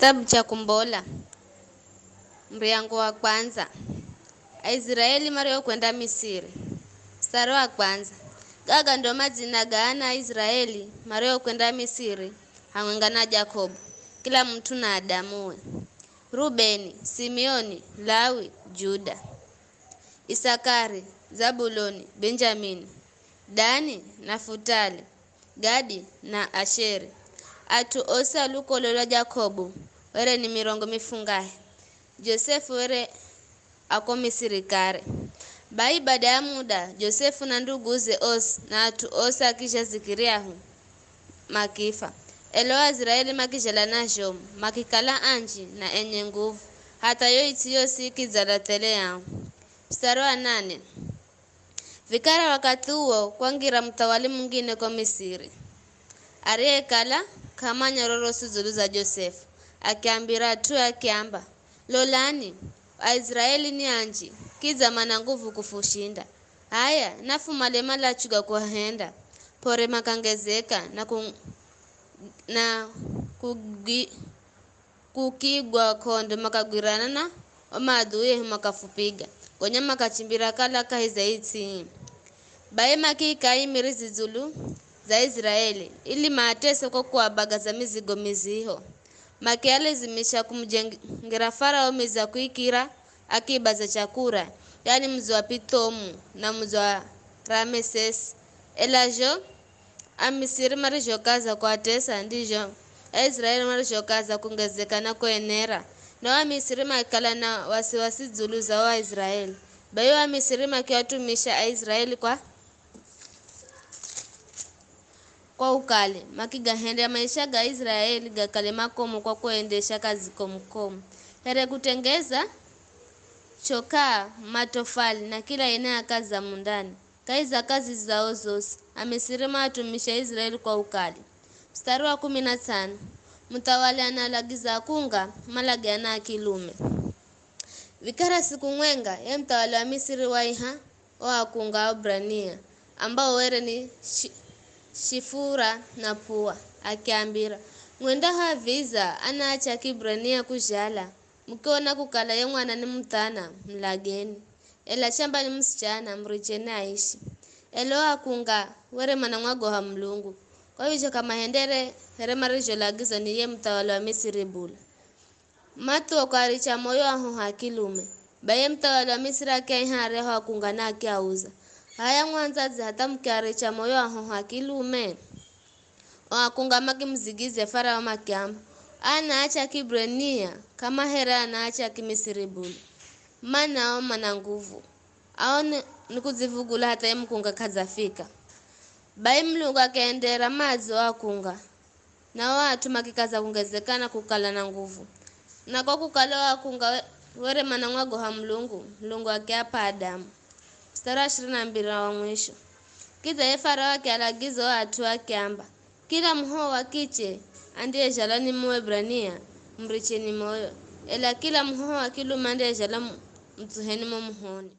Kitabu cha Kumbola, mriango wa kwanza. Aisraeli mario kwenda Misiri. Mstari wa kwanza. Gaga ndo majina gaana Aisraeli mario kwenda Misiri hamwenga na Jakobo, kila mtu na Adamuwe: Rubeni, Simeoni, Lawi, Juda, Isakari, Zabuloni, Benjamini, Dani, Nafutali, Gadi na Asheri. Atu osa lukolola Jakobo were ni mirongo mifungahe. Josefu were ako Misiri kare. Bai baada ya muda Josefu na nduguze osi na atu osa kisha zikiriahu makifa. Eloa Israeli makijala na jomu makikala anji na enye nguvu hata yo itiyo siki zalatele yao. Mstari wa 8. Vikara wakati huo kwangira mtawali mwingine kwa Misiri ariyekala kama nyororo suzulu za Josefu, akiambira tu akiamba, lolani Aisraeli ni anji kiza mana nguvu kufushinda. Haya nafu malemala chuga kwa henda pore makangezeka na kukigwa kondo makagwirana na maadui makafupiga gonya makachimbira kala kahizaiti bae makika imirizi zulu za Israeli ili mateso kwa kuabagaza mizigo miziho makiale zimisha kumjengera Farao miza kuikira akiba za chakura, yani mzi wa Pitomu na mzi wa Rameses. Elajo Amisiri marisho kaza kwa tesa ndijo Israeli marisho kaza kungezekana kuenera na wa Misiri makala na wasiwasi zulu za wa Israeli. Bayo wa Misiri makiwatumisha Israeli kwa ukali makigahende maisha ga Israeli gakale makomo kwa kuendesha kazi komkomo here kutengeza chokaa matofali na kila aina ya kazi za mundani kaiza kazi zao zosi. Amisiri matumisha Israeli kwa ukali. Mstari wa 15. Mtawali analagiza kunga malagiana kilume. Vikara siku mwenga ya mtawali wa Misiri waiha wa kunga Abrania ambao were ni Shifura na Pua, akiambira mwenda haviza anaacha Kibrania kujala mkiona kukala ye mwana ni mtana mlageni ela shamba ni msichana mrichene aishi. Eloa kunga were mana mwagoha mlungu kwa hivyo kama hendere here marijo lagizo ni ye mtawala wa Misiri bula matu wakaricha moyo aho hakilume baye mtawala wa Misiri akiahare ho kunga na akiauza. Haya mwanzazi hata mkiaricha moyo aho hakilume wakunga maki mzigize Farao makiamba anaacha Kibrania kama hera anaacha Kimisiri bula mana mana nguvu aone nikuzivugula hata ye mkunga kazafika. Bai mlungu akaendera mazi wakunga na watu makikaza kungezekana kukala na nguvu na kwa kukala wakunga were mana mwago ha mlungu akiapa Adamu. Mstari 22 wa mwisho. Kiza ye Farao akialagizo watu akiamba kila mho wakiche andie jalani Mwebrania mricheni moyo ela kila mho akiluma andie jala mtuheni mhoni.